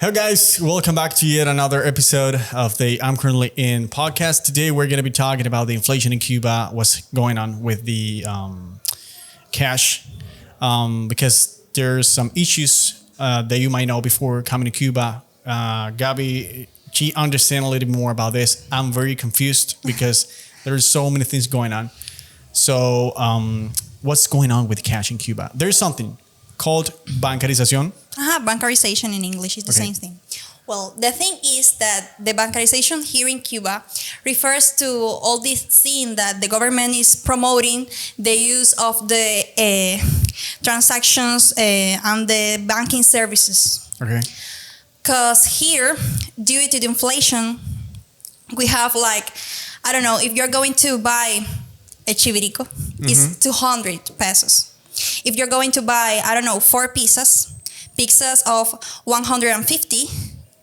Hey guys, welcome back to yet another episode of the I'm Currently In podcast. Today we're going to be talking about the inflation in Cuba, what's going on with the cash, because there's some issues that you might know before coming to Cuba. Gabby, she understands a little bit more about this. I'm very confused because there's so many things going on. So what's going on with cash in Cuba? There's something called bancarización. Bancarization in English is the same thing. Well, the thing is that the bancarization here in Cuba refers to all this thing that the government is promoting, the use of the transactions and the banking services. Okay. Because here, due to the inflation, we have if you're going to buy a chivirico, it's 200 pesos. If you're going to buy, 4 pizzas of 150,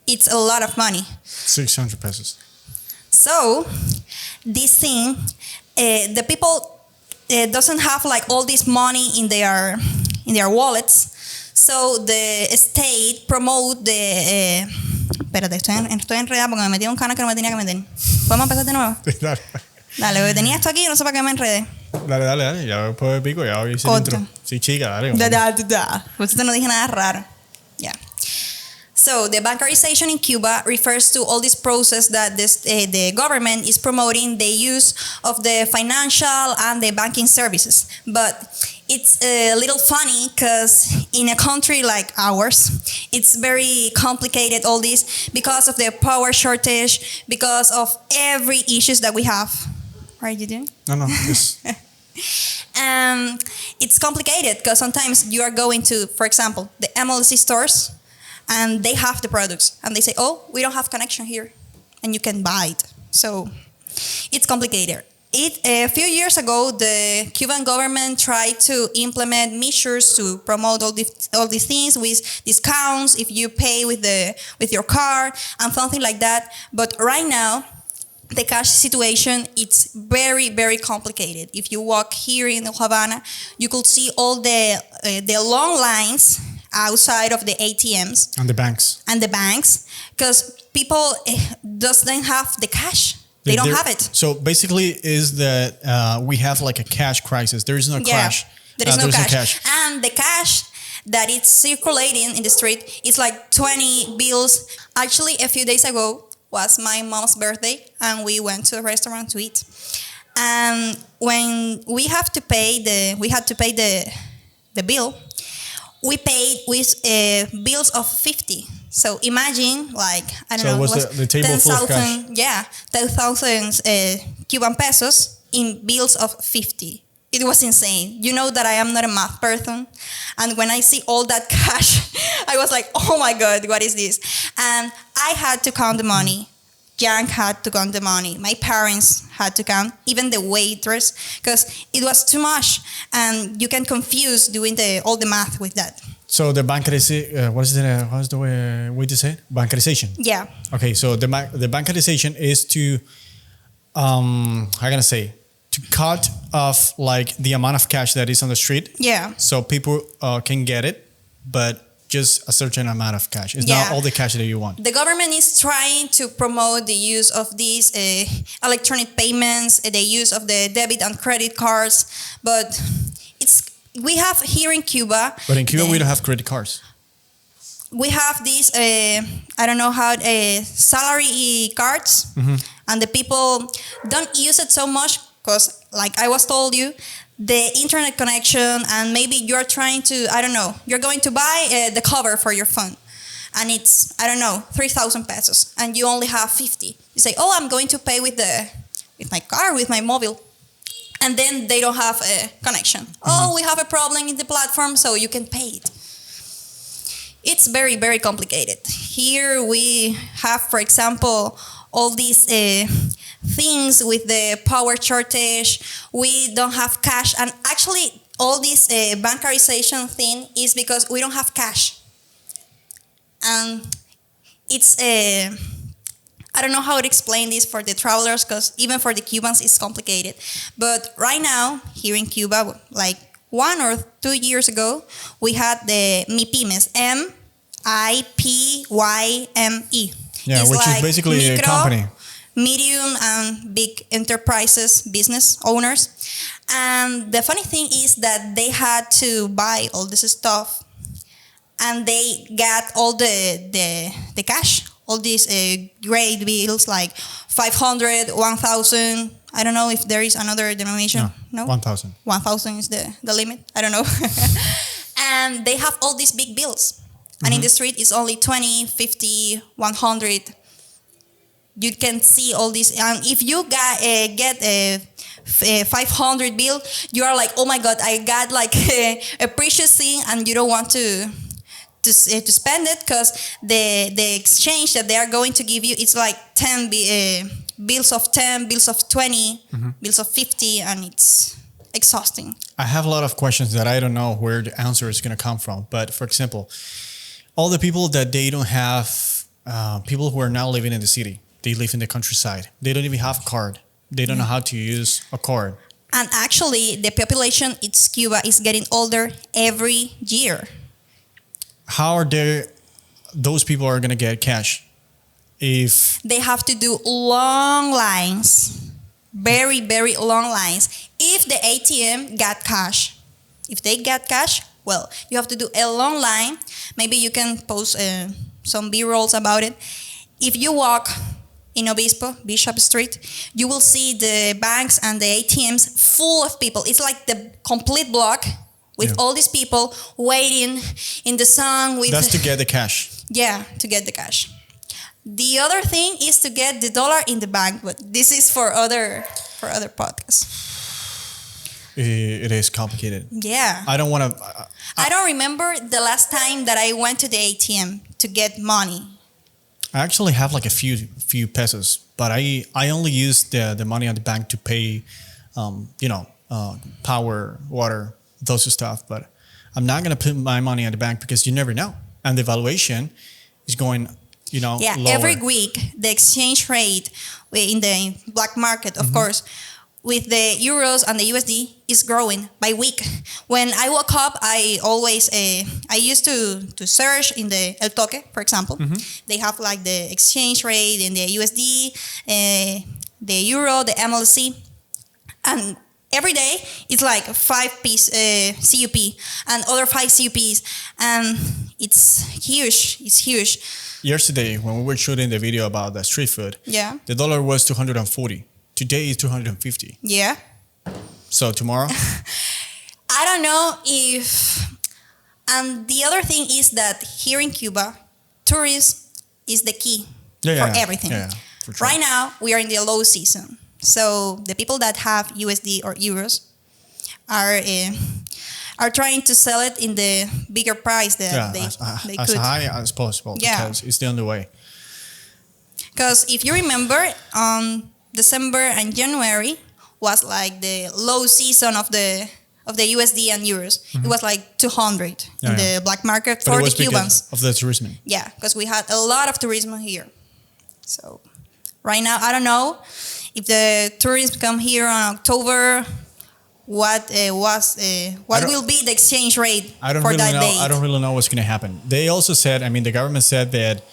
it's a lot of money. 600 pesos. So, this thing, the people doesn't have all this money in their wallets. So, the state promote the... espérate, estoy enredada porque me metí un cana que no me tenía que meter. ¿Podemos empezar de nuevo? Dale, porque tenía esto aquí y no sé para qué me enredé. Dale. Ya después de pico, ya hice el intro. Sí, chica, dale. Pues no dije nada raro. Yeah. So, the bancarization in Cuba refers to all this process that the government is promoting the use of the financial and the banking services. But it's a little funny because in a country like ours, it's very complicated, all this, because of the power shortage, because of every issues that we have. What are you doing? No, just... It's complicated because sometimes you are going to, for example, the MLC stores and they have the products and they say, oh, we don't have connection here and you can buy it. So it's complicated. A few years ago, the Cuban government tried to implement measures to promote all these things with discounts if you pay with your card and something like that. But right now, the cash situation, it's very, very complicated. If you walk here in the Havana, you could see all the long lines outside of the ATMs. And the banks. Because people doesn't have the cash. They don't have it. So basically is that we have a cash crisis. There is no cash. There is no cash. And the cash that it's circulating in the street is 20 bills. Actually, a few days ago, was my mom's birthday and we went to a restaurant to eat. And when we had to pay the bill, we paid with bills of 50. So imagine it was the table full of cash. 10,000 Cuban pesos in bills of 50. It was insane. You know that I am not a math person. And when I see all that cash, I was like, oh my God, what is this? And I had to count the money. Jan had to count the money. My parents had to count, even the waitress, because it was too much. And you can confuse doing all the math with that. So the bancarization, what's the way to say it? Bancarization. Yeah. Okay, so the bancarization is to, to cut off the amount of cash that is on the street. Yeah. So people can get it, but just a certain amount of cash. It's not all the cash that you want. The government is trying to promote the use of these electronic payments, the use of the debit and credit cards, but we have here in Cuba. But in Cuba, we don't have credit cards. We have these, salary cards, and the people don't use it so much because, I was told you, the internet connection, and maybe you're trying to, you're going to buy the cover for your phone, and it's, 3,000 pesos, and you only have 50. You say, oh, I'm going to pay with my car, with my mobile. And then they don't have a connection. Oh, we have a problem in the platform, so you can pay it. It's very, very complicated. Here we have, for example, all these things with the power shortage. We don't have cash. And actually, all this bancarization thing is because we don't have cash. And it's I don't know how to explain this for the travelers, because even for the Cubans, it's complicated. But right now, here in Cuba, 1 or 2 years ago, we had the MIPYMES, M Yeah, It's which is like basically a company. medium and big enterprises, business owners. And the funny thing is that they had to buy all this stuff, and they got all the cash, all these great bills like 500, 1,000. I don't know if there is another denomination. No? 1,000. 1,000 is the limit. I don't know. And they have all these big bills. And in the street, it's only 20, 50, 100. You can see all this. And if you get a 500 bill, you are like, oh my God, I got like a precious thing, and you don't want to spend it because the exchange that they are going to give you, it's like 10 bills of 10, bills of 20, bills of 50, and it's exhausting. I have a lot of questions that I don't know where the answer is going to come from. But for example, all the people that they don't have, people who are now living in the city, they live in the countryside. They don't even have a card. They don't know how to use a card. And actually, the population in Cuba is getting older every year. How are those people are going to get cash if they have to do long lines, very, very long lines. If the ATM got cash, if they get cash, well, you have to do a long line. Maybe you can post some B-rolls about it. If you walk in Obispo, Bishop Street, you will see the banks and the ATMs full of people. It's like the complete block with all these people waiting in the sun. That's to get the cash. Yeah, to get the cash. The other thing is to get the dollar in the bank, but this is for other podcasts. It is complicated. Yeah. I don't want to... I don't remember the last time that I went to the ATM to get money. I actually have like a few pesos, but I only use the money at the bank to pay, power, water, those stuff. But I'm not going to put my money at the bank because you never know. And the valuation is going, lower. Every week, the exchange rate in the black market, of course, with the euros and the USD is growing by week. When I woke up, I always I used to search in the El Toque, for example. They have like the exchange rate in the USD, the euro, the MLC, and every day it's like 5 piece CUP and other 5 CUPs, and it's huge. It's huge. Yesterday, when we were shooting the video about the street food, the dollar was 240. Today is 250. Yeah. So tomorrow? I don't know if... And the other thing is that here in Cuba, tourism is the key for everything. Yeah, for sure. Right now, we are in the low season. So the people that have USD or euros are trying to sell it in the bigger price that they could. As high as possible, because it's the only way. Because if you remember, December and January was like the low season of the USD and euros. It was like 200 in the black market for the Cubans. Of the tourism. Yeah, because we had a lot of tourism here. So right now, I don't know if the tourists come here on October. What will be the exchange rate for that date? I don't really know what's going to happen. They also said, the government said that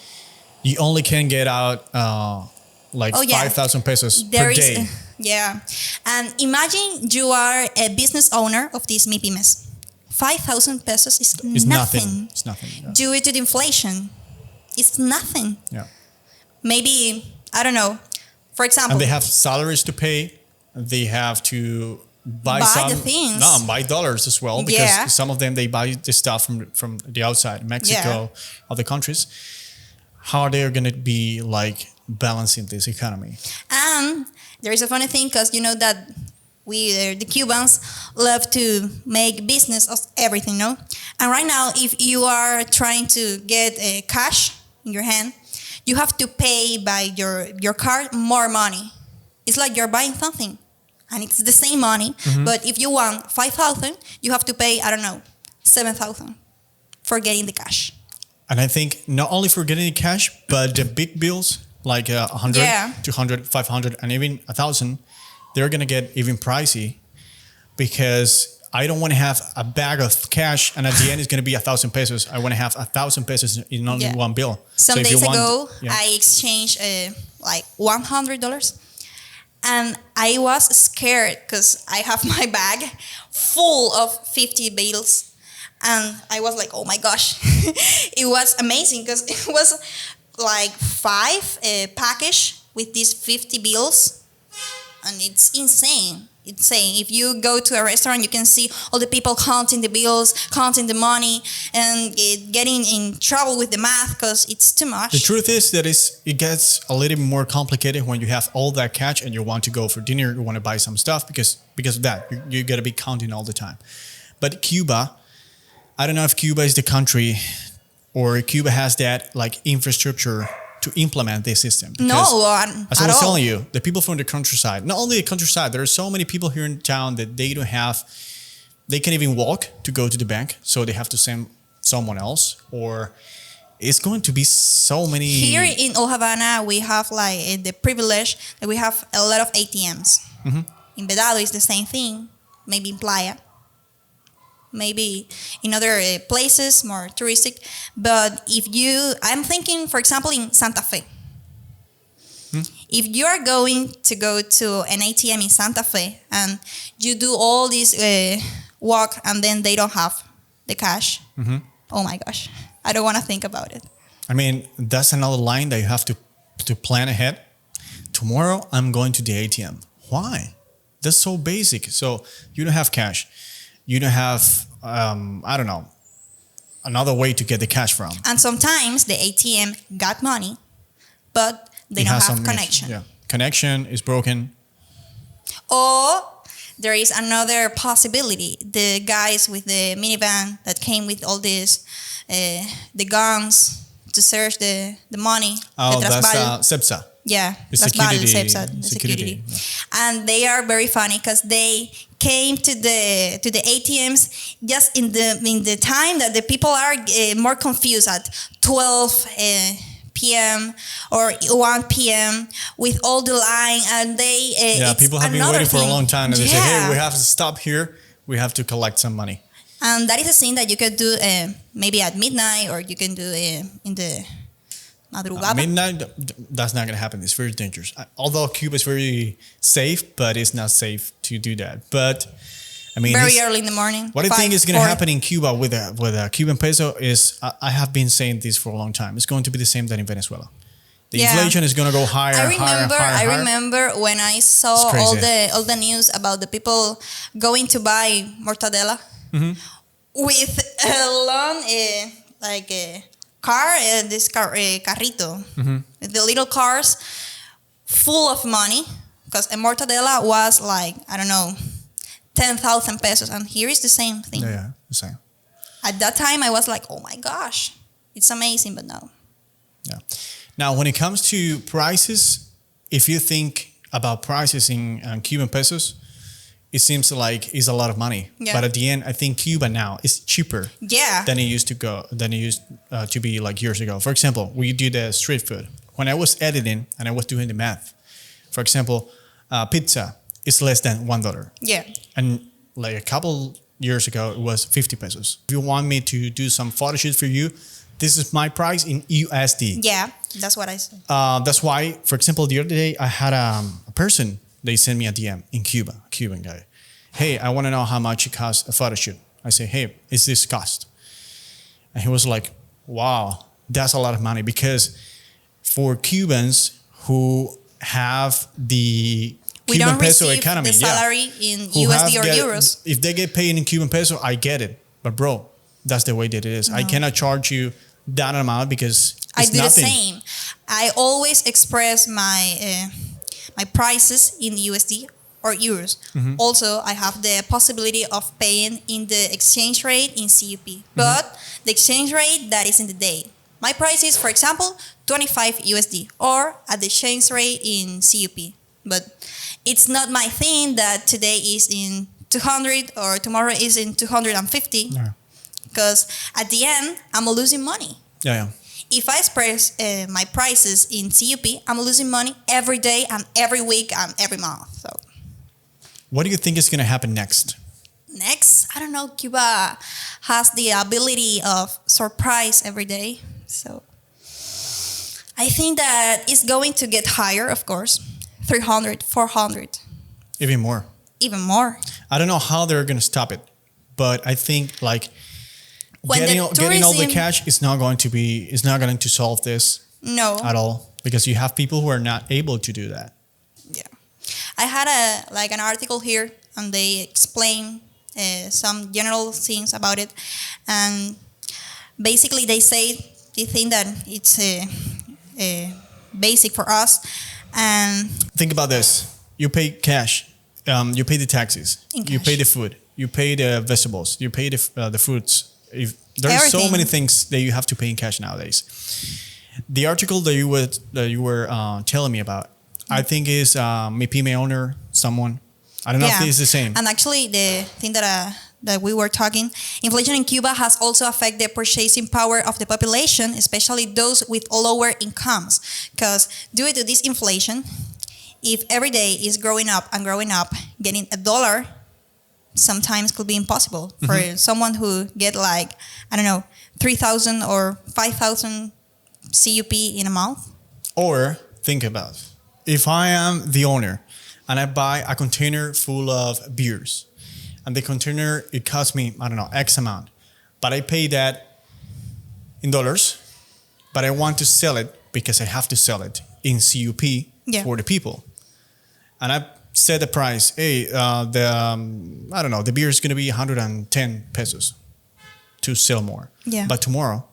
you only can get out 5,000 pesos per day. And imagine you are a business owner of these MIPYMEs. 5,000 pesos is nothing. It's nothing. Yeah. Due to the inflation, it's nothing. Yeah. Maybe, I don't know. For example, and they have salaries to pay. They have to buy the things. Buy dollars as well, because some of them they buy the stuff from the outside, Mexico, other countries. How are they going to be balancing this economy? And there is a funny thing, because you know that we, the Cubans, love to make business of everything, no? And right now, if you are trying to get cash in your hand, you have to pay by your card more money. It's like you're buying something, and it's the same money. But if you want 5,000, you have to pay, 7,000 for getting the cash. And I think not only for getting the cash, but the big bills, like 100, 200, 500, and even 1,000, they're going to get even pricey, because I don't want to have a bag of cash and at the end it's going to be 1,000 pesos. I want to have 1,000 pesos in only one bill. Some days ago, I exchanged like $100. And I was scared because I have my bag full of 50 bills. And I was like, oh my gosh. It was amazing because it was like 5 package with these 50 bills. And it's insane. If you go to a restaurant, you can see all the people counting the bills, counting the money, and getting in trouble with the math because it's too much. The truth is that it gets a little bit more complicated when you have all that cash and you want to go for dinner, you want to buy some stuff because of that. You got to be counting all the time. But Cuba, I don't know if Cuba is the country or Cuba has that like infrastructure to implement this system. No, as I was telling you, the people from the countryside, not only the countryside, there are so many people here in town that they can't even walk to go to the bank, so they have to send someone else, or it's going to be so many. Here in Old Havana, we have like the privilege that we have a lot of ATMs. Mm-hmm. In Vedado, it's the same thing. Maybe in Playa. Maybe in other places, more touristic. But I'm thinking, for example, in Santa Fe. If you are going to go to an ATM in Santa Fe and you do all this walk and then they don't have the cash, oh my gosh, I don't want to think about it. I mean, that's another line that you have to plan ahead. Tomorrow, I'm going to the ATM. Why? That's so basic. So you don't have cash. You don't have, I don't know, another way to get the cash from. And sometimes the ATM got money, but they don't have connection. Yeah, connection is broken. Or there is another possibility. The guys with the minivan that came with all this, the guns to search the money. Oh, that's CEPSA. Yeah, the security. Yeah. And they are very funny because they came to the ATMs just in the time that the people are more confused at 12 p.m. or 1 p.m. with all the line, and they people have been waiting for a long time, and they say, hey, we have to stop here. We have to collect some money. And that is a thing that you could do maybe at midnight, or you can do in the madrugada. Midnight, that's not going to happen. It's very dangerous. Although Cuba is very safe, but it's not safe to do that. But I mean, very early in the morning. What I think is going to happen in Cuba with a Cuban peso is, I have been saying this for a long time. It's going to be the same than in Venezuela. The inflation is going to go higher. I remember when I saw all the news about the people going to buy mortadela with a long car, this carrito, the little cars full of money, because a mortadela was like, I don't know, 10,000 pesos, and here is the same thing. Yeah, the same. At that time, I was like, oh my gosh, it's amazing, but no. Yeah. Now, when it comes to prices, if you think about prices in Cuban pesos, it seems like it's a lot of money. Yeah. But at the end, I think Cuba now is cheaper than it used to be like years ago. For example, we do the street food. When I was editing and I was doing the math, for example, pizza is less than $1. Yeah. And like a couple years ago, it was 50 pesos. If you want me to do some photo shoot for you, this is my price in USD. Yeah, that's what I said. That's why, for example, the other day, I had a person. They sent me a DM in Cuba, a Cuban guy. Hey, I want to know how much it costs a photo shoot. I say, hey, is this cost? And he was like, wow, that's a lot of money. Because for Cubans who have the Cuban peso economy, the salary in USD or euros. If they get paid in Cuban peso, I get it. But bro, that's the way that it is. No. I cannot charge you that amount because it's nothing. The same. I always express my prices in USD or euros. Also, I have the possibility of paying in the exchange rate in CUP, but the exchange rate that is in the day. My price is, for example, 25 USD or at the exchange rate in CUP. But it's not my thing that today is in 200 or tomorrow is in 250. Because at the end, I'm losing money. Yeah. If I express my prices in CUP, I'm losing money every day and every week and every month. So, what do you think is going to happen next? next, I don't know, Cuba has the ability of surprise every day. So I think that it's going to get higher, of course. 300, 400, Even more. even more. I don't know how they're going to stop it, but I think like When getting the getting all the tourism- cash is not going to solve this No. at all, because you have people who are not able to do that. Yeah. I had an article here, and they explain some general things about it, and basically they say they think that it's basic for us, and Think about this: you pay cash, you pay the taxes, In you pay cash. the food, you pay the vegetables, you pay the fruits. If there's so Everything. many things that you have to pay in cash nowadays. The article that you were telling me about, I think is Mi Pyme owner, someone. I don't know if it's the same. And actually, the thing that we were talking, inflation in Cuba has also affected the purchasing power of the population, especially those with lower incomes. Because due to this inflation, if every day is growing up and growing up, getting $1 sometimes could be impossible for someone who get like, I don't know, 3,000 or 5,000 CUP in a month. Or think about, if I am the owner and I buy a container full of beers, and the container, it costs me, I don't know, X amount, but I pay that in dollars, but I want to sell it because I have to sell it in CUP for the people. And I set the price, hey, I don't know, the beer is going to be 110 pesos to sell more. Yeah. But tomorrow,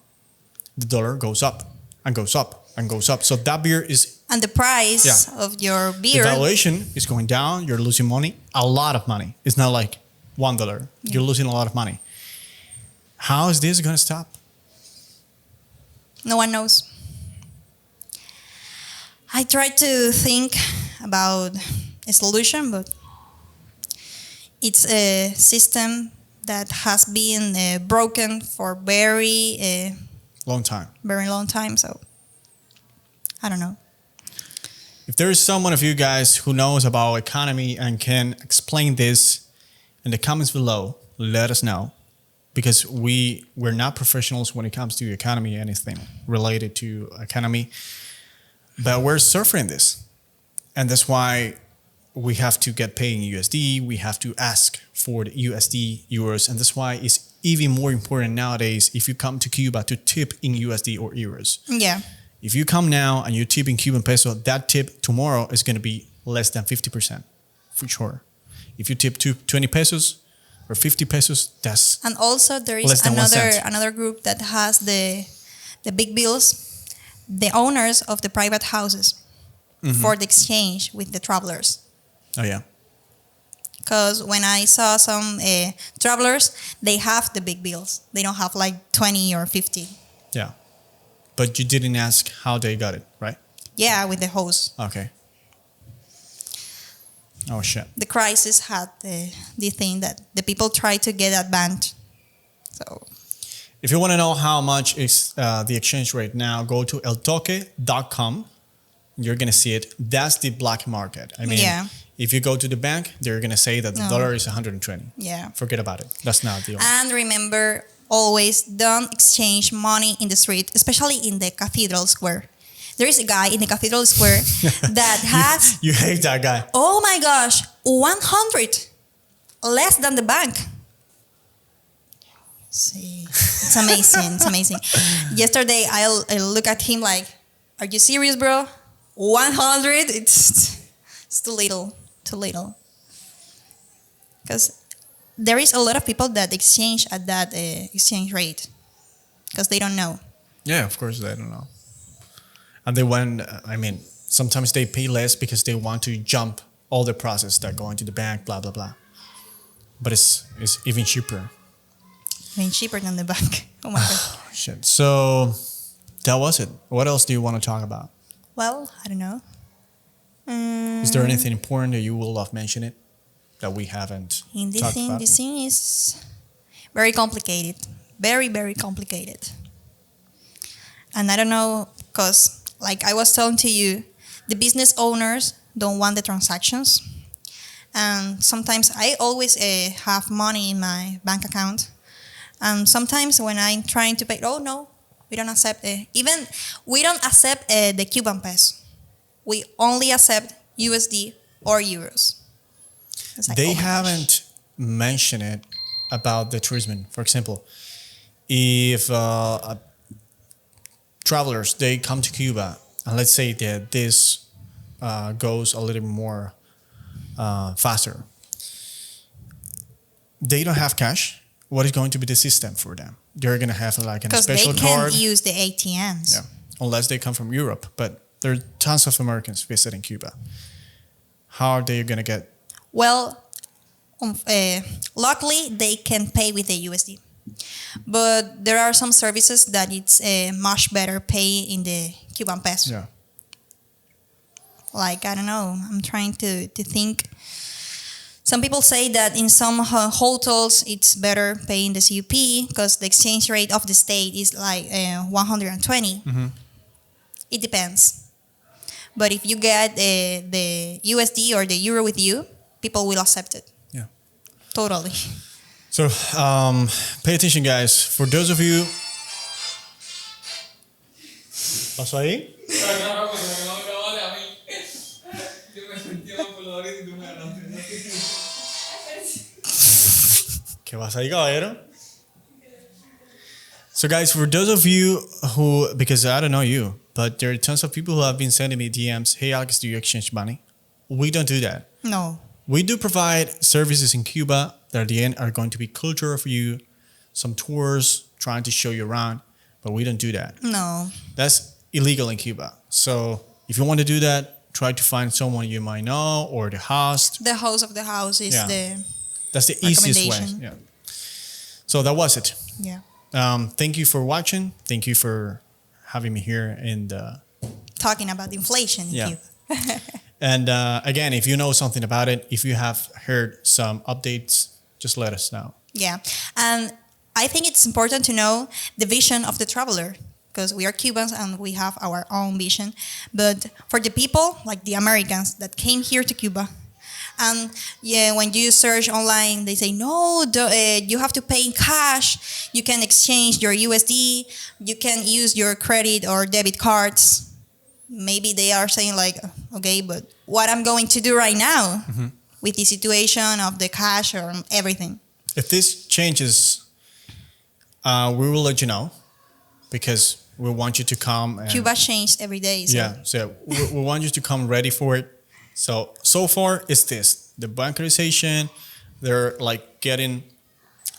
the dollar goes up and goes up and goes up. So that beer is, And the price of your the beer, valuation is going down. You're losing money, a lot of money. It's not like $1. You're losing a lot of money. How is this going to stop? no one knows. I tried to think about a solution, but it's a system that has been broken for Long time. very long time. So I don't know. If there is someone of you guys who knows about economy and can explain this in the comments below, let us know. Because we're not professionals when it comes to economy, anything related to economy. But we're suffering this. And that's why we have to get paid in USD. We have to ask for the USD euros. And that's why it's even more important nowadays if you come to Cuba to tip in USD or euros. Yeah. If you come now and you tip in Cuban peso, that tip tomorrow is going to be less than 50%, for sure. If you tip 20 pesos or 50 pesos, that's And also there less is than 1 cent. another group that has the big bills, the owners of the private houses for the exchange with the travelers. Oh, yeah. Because when I saw some travelers, they have the big bills. They don't have like 20 or 50. Yeah. But you didn't ask how they got it, right? Yeah, with the host. Okay. Oh, shit. The crisis had the thing that the people try to get advantage. So If you want to know how much is the exchange rate now, go to eltoque.com. You're going to see it. That's the black market. I mean, if you go to the bank, they're going to say that the dollar is 120. Yeah. Forget about it. That's not the only. And remember, always don't exchange money in the street, especially in the Cathedral Square. There is a guy in the Cathedral Square that has, You hate that guy. oh my gosh, 100 less than the bank. See, it's amazing. It's amazing. Yesterday, I look at him like, are you serious, bro? 100? It's too little. Too little. Because there is a lot of people that exchange at that exchange rate because they don't know. Yeah, of course they don't know. And they want, sometimes they pay less because they want to jump all the process that going to the bank, blah, blah, blah. But it's even cheaper. I mean, cheaper than the bank. Oh my God. Shit. So that was it. What else do you want to talk about? Well, I don't know. Is there anything important that you will love mentioning that we haven't In this talked thing, about? this thing is very complicated. Very, very complicated. And I don't know, because like I was telling to you, the business owners don't want the transactions. And sometimes I always have money in my bank account. And sometimes when I'm trying to pay, oh no, we don't accept it. Even we don't accept the Cuban peso. We only accept USD or euros. It's like, They oh my gosh. haven't mentioned it about the tourism. For example, if travelers they come to Cuba and let's say that this goes a little more faster, they don't have cash. What is going to be the system for them? They're going to have like a Because they special can't card. use the ATMs. Yeah, unless they come from Europe. But there are tons of Americans visiting Cuba. How are they going to get? Well, luckily they can pay with the USD, but there are some services that it's much better pay in the Cuban peso. Yeah. Like, I don't know, I'm trying to think. Some people say that in some hotels it's better paying the CUP because the exchange rate of the state is like 120. Mm-hmm. It depends. But if you get the USD or the euro with you, people will accept it. Yeah. Totally. So pay attention, guys. For those of you. ¿Pasó ahí? No, porque me quedó grabado a mí. Yo me sentí un color y tú me ganaste. ¿Qué pasa ahí, caballero? So, guys, for those of you who, because I don't know you, but there are tons of people who have been sending me DMs, hey, Alex, do you exchange money? We don't do that. No. We do provide services in Cuba that at the end are going to be cultural for you, some tours, trying to show you around, but we don't do that. No. That's illegal in Cuba. So if you want to do that, try to find someone you might know or the host. The host of the house is Yeah. That's the easiest way. Recommendation. Yeah. So that was it. yeah. Thank you for watching. Thank you for having me here. And Talking about inflation in Yeah. Cuba. and again, if you know something about it, if you have heard some updates, just let us know. Yeah. And I think it's important to know the vision of the traveler because we are Cubans and we have our own vision. But for the people, like the Americans that came here to Cuba, and yeah, when you search online, they say, no, you have to pay in cash. You can exchange your USD. You can use your credit or debit cards. Maybe they are saying like, okay, but what I'm going to do right now with the situation of the cash or everything. If this changes, we will let you know because we want you to come. And, Cuba changed every day. So. Yeah, so we want you to come ready for it. So far, it's this. The bankerization, they're like getting,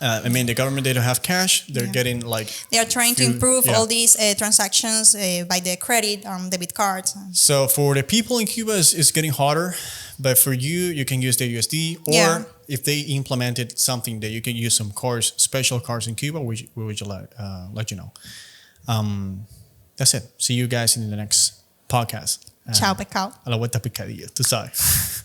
the government, they don't have cash. They're getting like... They are trying to few- improve yeah. all these transactions by the credit, debit cards. So for the people in Cuba, it's getting harder. But for you can use the USD. Or Yeah. if they implemented something that you can use some cards, special cards in Cuba, we would let you know. That's it. See you guys in the next podcast. Ciao, pecado. A la vuelta picadillo, tú sabes.